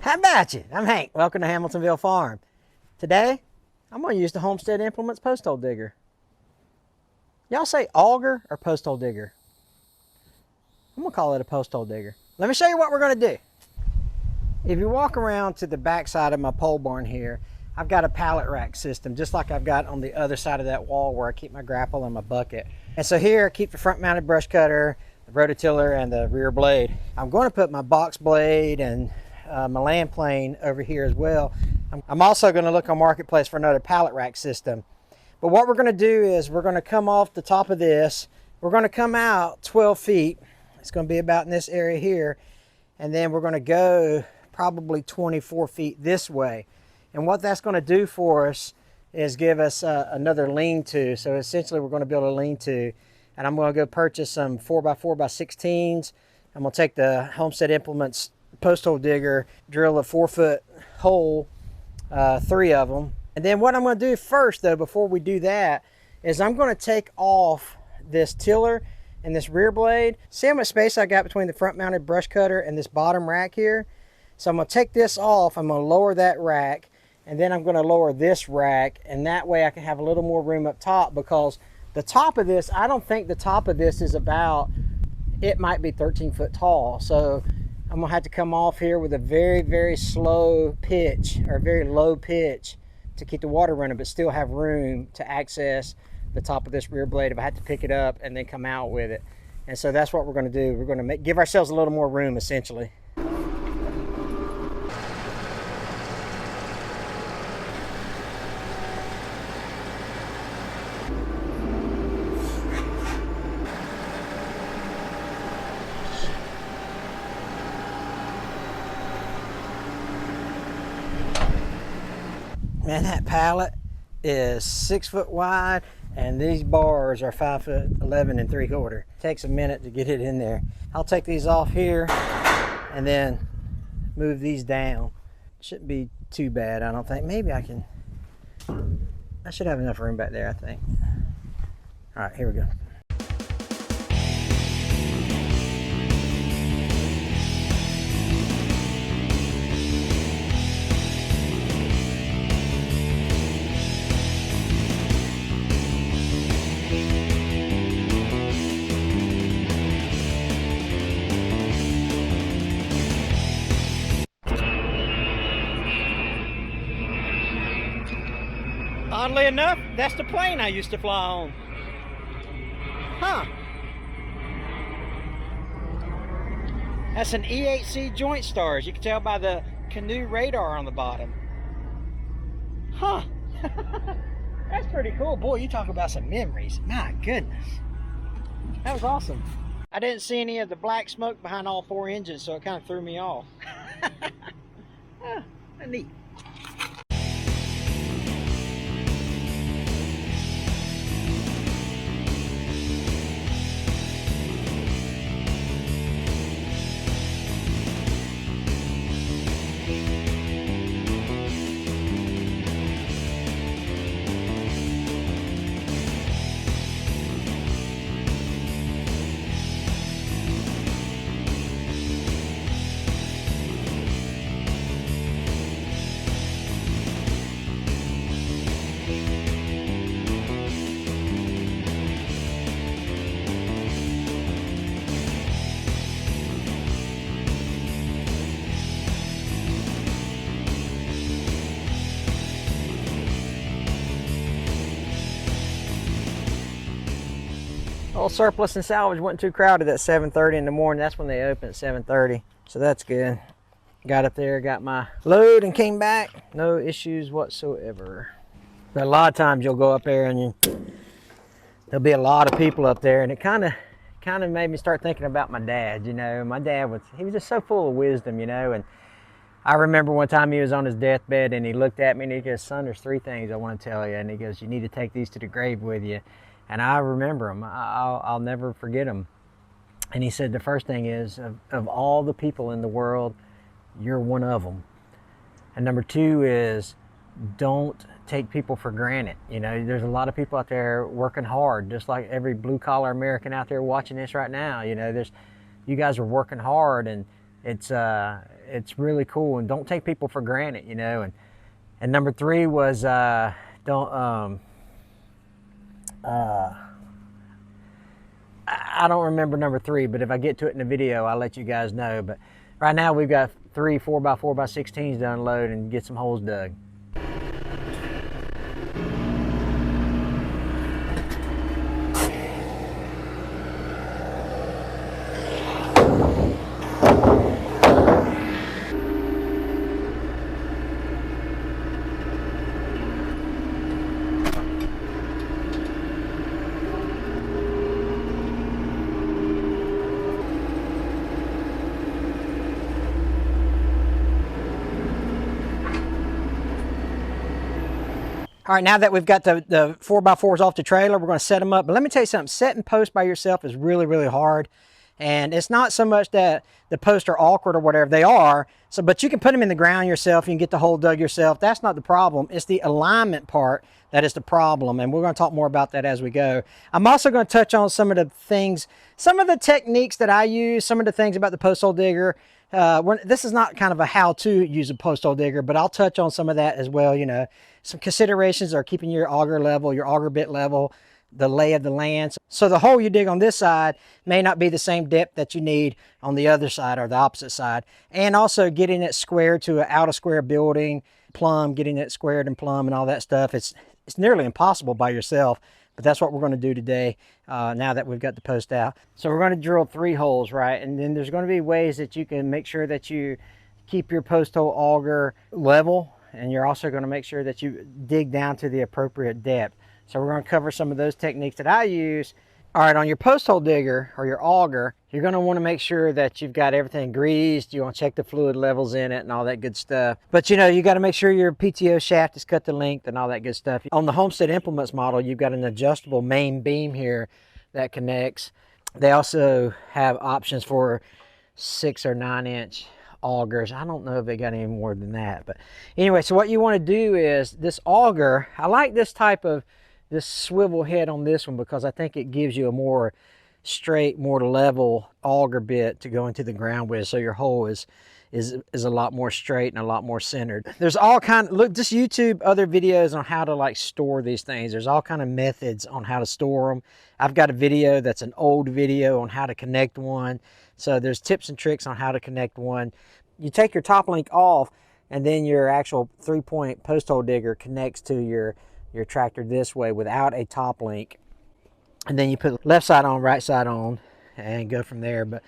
How about you? I'm Hank. Welcome to Hamiltonville Farm. Today, I'm going to use the Homestead Implements post hole digger. Y'all say auger or post hole digger? I'm going to call it a post hole digger. Let me show you what we're going to do. If you walk around to the back side of my pole barn here, I've got a pallet rack system, just like I've got on the other side of that wall where I keep my grapple and my bucket. And so here I keep the front mounted brush cutter, the rototiller, and the rear blade. I'm going to put my box blade and my land plane over here as well. I'm also going to look on Marketplace for another pallet rack system. But what we're going to do is we're going to come off the top of this. We're going to come out 12 feet. It's going to be about in this area here. And then we're going to go probably 24 feet this way. And what that's going to do for us is give us another lean-to. So essentially we're going to build a lean-to. And I'm going to go purchase some 4x4x16s. I'm going to take the Homestead Implements post hole digger, drill a 4-foot hole, 3 of them. And then what I'm going to do first though, before we do that, is I'm going to take off this tiller and this rear blade. See how much space I got between the front mounted brush cutter and this bottom rack here? So I'm going to take this off, I'm going to lower that rack, and then I'm going to lower this rack, and that way I can have a little more room up top, because the top of this, I don't think the top of this is about, it might be 13 foot tall. So I'm gonna have to come off here with a very, very slow pitch, or very low pitch, to keep the water running, but still have room to access the top of this rear blade if I had to pick it up and then come out with it. And so that's what we're gonna do. We're gonna give ourselves a little more room, essentially. Man, that pallet is 6 foot wide, and these bars are 5'11" 3/4. Takes a minute to get it in there. I'll take these off here and then move these down. Shouldn't be too bad, I don't think. Maybe I should have enough room back there, I think. All right, here we go. Oddly enough, that's the plane I used to fly on. Huh. That's an E8C joint star, as you can tell by the CONUS radar on the bottom. Huh. That's pretty cool. Boy, you talk about some memories. My goodness. That was awesome. I didn't see any of the black smoke behind all 4 engines, so it kind of threw me off. Neat. Old Surplus and Salvage wasn't too crowded at 7:30 in the morning. That's when they open at 7:30. So that's good. Got up there, got my load, and came back. No issues whatsoever. But a lot of times you'll go up there and there'll be a lot of people up there, and it kind of made me start thinking about my dad. You know, my dad he was just so full of wisdom, you know. And I remember one time he was on his deathbed and he looked at me and he goes, "Son, there's 3 things I want to tell you." And he goes, "You need to take these to the grave with you." And I remember them. I'll never forget them. And he said the first thing is, of all the people in the world, you're one of them. And number 2 is, don't take people for granted. You know, there's a lot of people out there working hard, just like every blue collar American out there watching this right now. You know, you guys are working hard, and It's really cool, and don't take people for granted, you know. And number 3 was don't I don't remember number 3, but if I get to it in the video, I'll let you guys know. But right now we've got 3 4x4x16s to unload and get some holes dug. All right, now that we've got the 4x4s off the trailer, we're going to set them up. But let me tell you something, setting posts by yourself is really, really hard. And it's not so much that the posts are awkward or whatever, they are. So, but you can put them in the ground yourself, you can get the hole dug yourself. That's not the problem. It's the alignment part that is the problem. And we're going to talk more about that as we go. I'm also going to touch on some of the things, some of the techniques that I use, some of the things about the post hole digger. This is not kind of a how-to use a post hole digger, but I'll touch on some of that as well. You know, some considerations are keeping your auger level, your auger bit level, the lay of the land. So the hole you dig on this side may not be the same depth that you need on the other side or the opposite side. And also getting it squared to an out of square building, plumb, getting it squared and plumb and all that stuff. It's nearly impossible by yourself. But that's what we're going to do today, now that we've got the post out. So we're going to drill 3 holes, right? And then there's going to be ways that you can make sure that you keep your post hole auger level. And you're also going to make sure that you dig down to the appropriate depth. So we're going to cover some of those techniques that I use. All right, on your post hole digger or your auger, you're going to want to make sure that you've got everything greased. You want to check the fluid levels in it and all that good stuff. But you know, you got to make sure your PTO shaft is cut to length and all that good stuff. On the Homestead Implements model, you've got an adjustable main beam here that connects. They also have options for 6 or 9 inch augers. I don't know if they got any more than that. But anyway, so what you want to do is this auger, I like this type of this swivel head on this one because I think it gives you a more straight, more level auger bit to go into the ground with, so your hole is a lot more straight and a lot more centered. There's all kind of, look, just YouTube other videos on how to like store these things. There's all kind of methods on how to store them. I've got a video that's an old video on how to connect one. So there's tips and tricks on how to connect one. You take your top link off, and then your actual 3-point post hole digger connects to your tractor this way without a top link. And then you put left side on, right side on, and go from there. But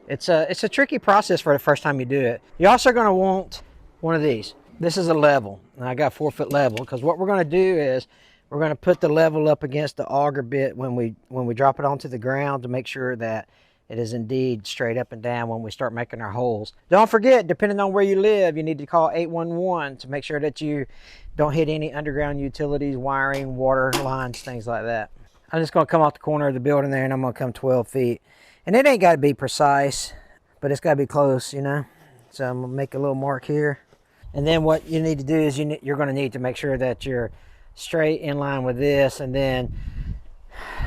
it's a tricky process for the first time you do it. You're also going to want one of these. This is a level, and I got 4-foot level, because what we're going to do is we're going to put the level up against the auger bit when we drop it onto the ground to make sure that it is indeed straight up and down when we start making our holes. Don't forget, depending on where you live, you need to call 811 to make sure that you don't hit any underground utilities, wiring, water lines, things like that. I'm just going to come off the corner of the building there, and I'm going to come 12 feet. And it ain't got to be precise, but it's got to be close, you know. So I'm going to make a little mark here. And then what you need to do is you're going to need to make sure that you're straight in line with this, and then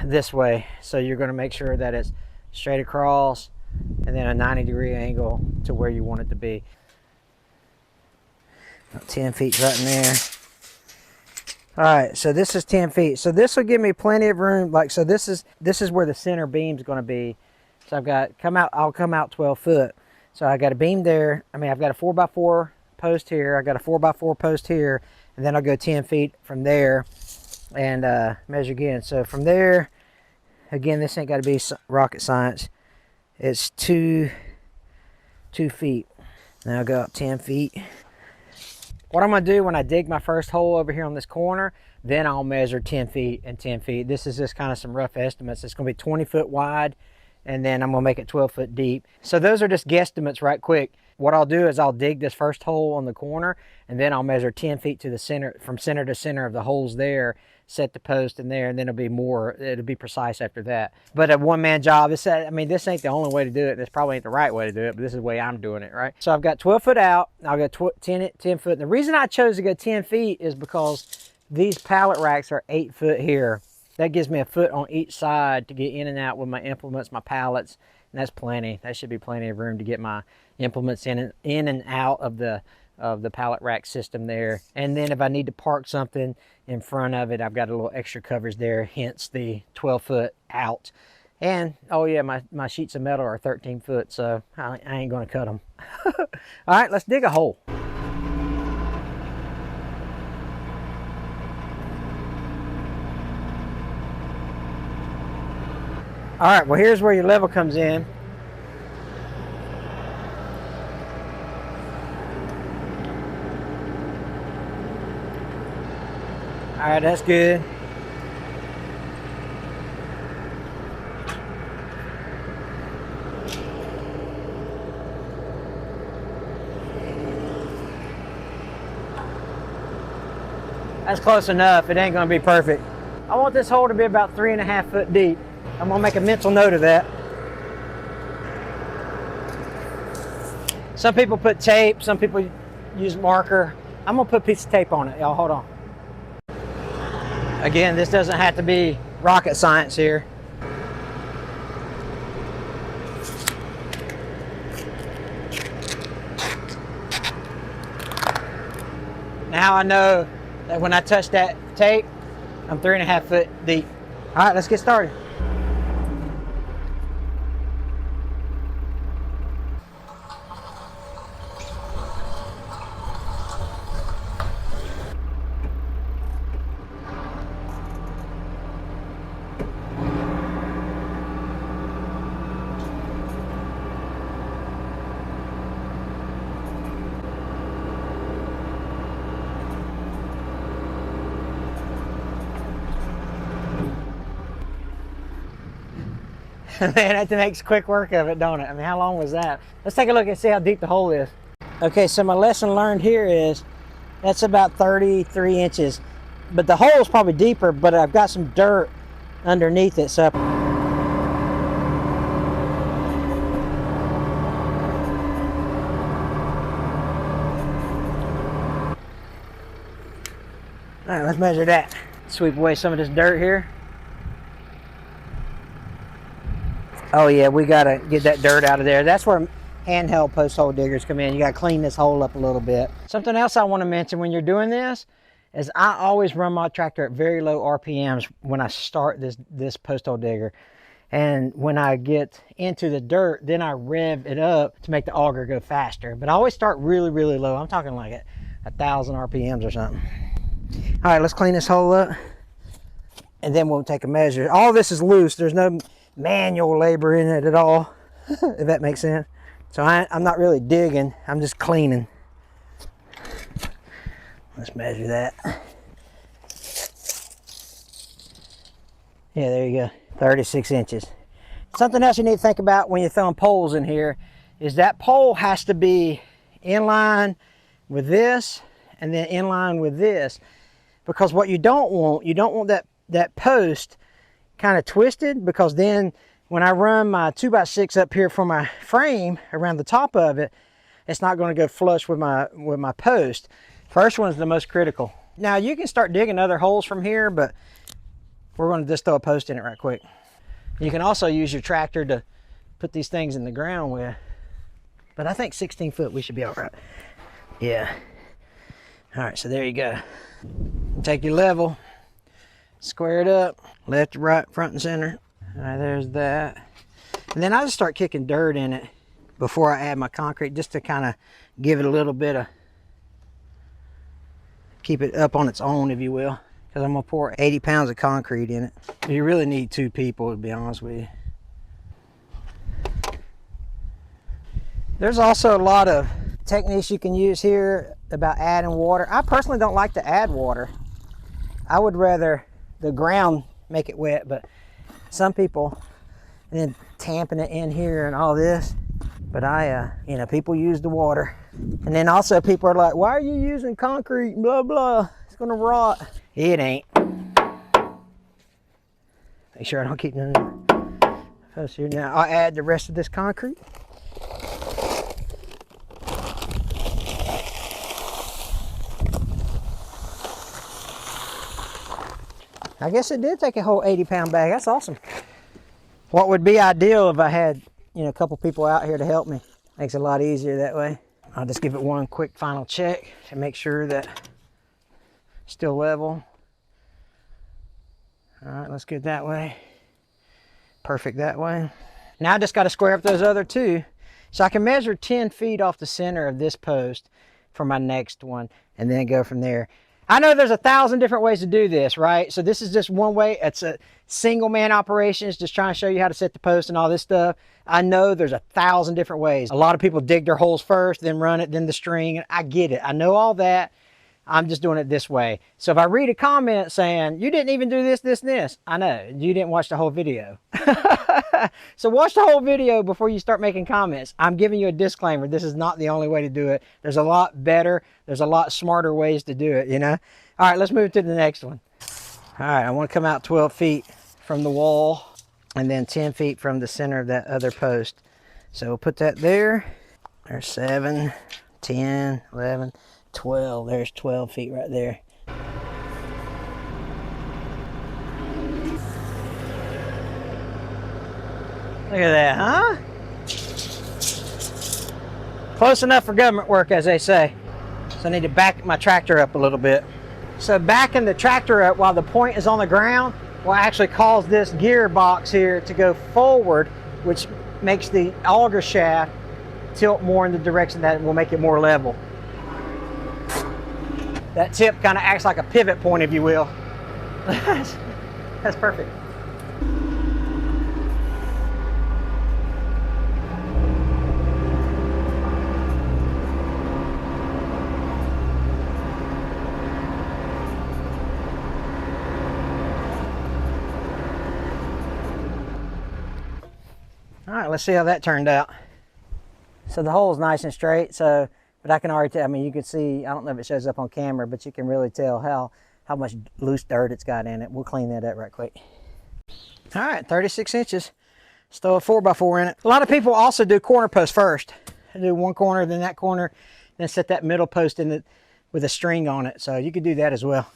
this way. So you're going to make sure that it's straight across and then a 90-degree angle to where you want it to be. About 10 feet right in there. All right, so this is 10 feet. So this will give me plenty of room. Like, so this is where the center beam is going to be. So I'll come out 12 foot. So I got a beam there. I mean, I've got a 4x4 post here. I got a 4x4 post here, and then I'll go 10 feet from there and measure again. So from there, again, this ain't got to be rocket science. It's 2 feet. Now I'll go up 10 feet. What I'm going to do when I dig my first hole over here on this corner, then I'll measure 10 feet and 10 feet. This is just kind of some rough estimates. It's going to be 20 foot wide, and then I'm going to make it 12 foot deep. So those are just guesstimates right quick. What I'll do is I'll dig this first hole on the corner, and then I'll measure 10 feet to the center, from center to center of the holes there, set the post in there, and then it'll be precise after that. But a one-man job, I mean, this ain't the only way to do it. This probably ain't the right way to do it, but this is the way I'm doing it, right? So I've got 12 foot out, I'll go 10 foot. And the reason I chose to go 10 feet is because these pallet racks are 8 foot here. That gives me a foot on each side to get in and out with my implements, my pallets, and that's plenty. That should be plenty of room to get my implements in and out of the pallet rack system there. And then if I need to park something in front of it, I've got a little extra covers there, hence the 12-foot out. And oh yeah, my sheets of metal are 13 foot, so I ain't gonna cut them. All right, let's dig a hole. All right, well, here's where your level comes in. All right, that's good. That's close enough. It ain't gonna be perfect. I want this hole to be about 3.5 foot deep. I'm gonna make a mental note of that. Some people put tape, some people use marker. I'm gonna put a piece of tape on it, y'all, hold on. Again, this doesn't have to be rocket science here. Now I know that when I touch that tape, I'm 3.5 foot deep. All right, let's get started. Man, that makes quick work of it, don't it? I mean, how long was that? Let's take a look and see how deep the hole is. Okay, so my lesson learned here is that's about 33 inches. But the hole is probably deeper, but I've got some dirt underneath it. So all right, let's measure that. Sweep away some of this dirt here. Oh yeah, we gotta get that dirt out of there. That's where handheld post hole diggers come in. You gotta clean this hole up a little bit. Something else I wanna mention when you're doing this is I always run my tractor at very low RPMs when I start this post hole digger. And when I get into the dirt, then I rev it up to make the auger go faster. But I always start really, really low. I'm talking like at 1,000 RPMs or something. All right, let's clean this hole up. And then we'll take a measure. All this is loose. There's no manual labor in it at all, if that makes sense. So I'm not really digging, I'm just cleaning. Let's measure that. Yeah, there you go, 36 inches. Something else you need to think about when you're throwing poles in here is that pole has to be in line with this and then in line with this, because what you don't want that post kind of twisted, because then when I run my 2x6 up here for my frame around the top of it, it's not going to go flush with my post. First one is the most critical. Now you can start digging other holes from here, but we're going to just throw a post in it right quick. You can also use your tractor to put these things in the ground with, but I think 16 foot we should be all right. Yeah. All right, so there you go. Take your level, square it up, left to right, front and center. All right, there's that. And then I just start kicking dirt in it before I add my concrete, just to kind of give it a little bit of, keep it up on its own, if you will, because I'm gonna pour 80 pounds of concrete in it. You really need 2 people, to be honest with you. There's also a lot of techniques you can use here about adding water. I personally don't like to add water. I would rather the ground make it wet, but some people, and then tamping it in here and all this, but you know, people use the water. And then also people are like, why are you using concrete, blah blah, it's gonna rot. It ain't. Make sure I don't keep none of it. Now I'll add the rest of this concrete. I guess it did take a whole 80-pound bag. That's awesome. What would be ideal if I had, you know, a couple people out here to help me. Makes it a lot easier that way. I'll just give it one quick final check to make sure that it's still level. All right, let's get that way. Perfect that way. Now I just got to square up those other two. So I can measure 10 feet off the center of this post for my next one and then go from there. I know there's 1,000 different ways to do this, right? So this is just one way. It's a single man operation. It's just trying to show you how to set the post and all this stuff. I know there's 1,000 different ways. A lot of people dig their holes first, then run it, then the string. I get it. I know all that. I'm just doing it this way. So if I read a comment saying, you didn't even do this, this, and this, I know, you didn't watch the whole video. So watch the whole video before you start making comments. I'm giving you a disclaimer. This is not the only way to do it. There's a lot better, there's a lot smarter ways to do it, you know? All right, let's move to the next one. All right, I want to come out 12 feet from the wall and then 10 feet from the center of that other post. So we'll put that there. There's 7, 10, 11, 12. There's 12 feet right there. Look at that, huh? Close enough for government work, as they say. So I need to back my tractor up a little bit. So backing the tractor up while the point is on the ground will actually cause this gearbox here to go forward, which makes the auger shaft tilt more in the direction that will make it more level. That tip kind of acts like a pivot point, if you will. That's perfect. All right, let's see how that turned out. So the hole is nice and straight, but I can already tell, I mean, you can see, I don't know if it shows up on camera, but you can really tell how much loose dirt it's got in it. We'll clean that up right quick. All right, 36 inches. Let's throw a 4x4 in it. A lot of people also do corner posts first. They do one corner, then that corner, then set that middle post in it with a string on it. So you could do that as well.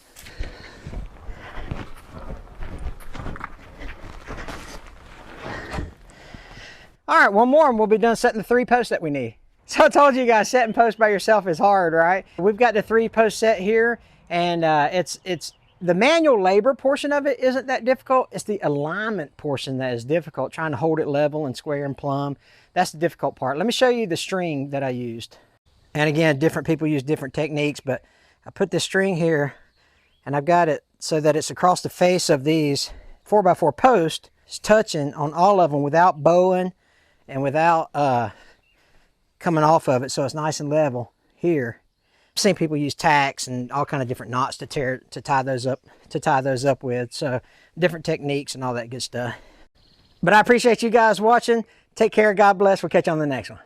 All right, one more and we'll be done setting the 3 posts that we need. So I told you guys, setting posts by yourself is hard, right? We've got the 3 post set here, and it's the manual labor portion of it isn't that difficult. It's the alignment portion that is difficult, trying to hold it level and square and plumb. That's the difficult part. Let me show you the string that I used. And again, different people use different techniques, but I put this string here, and I've got it so that it's across the face of these 4x4 posts. It's touching on all of them without bowing and without coming off of it, so it's nice and level here. I've seen people use tacks and all kind of different knots to tie those up with, so different techniques and all that good stuff. But I appreciate you guys watching. Take care, God bless. We'll catch you on the next one.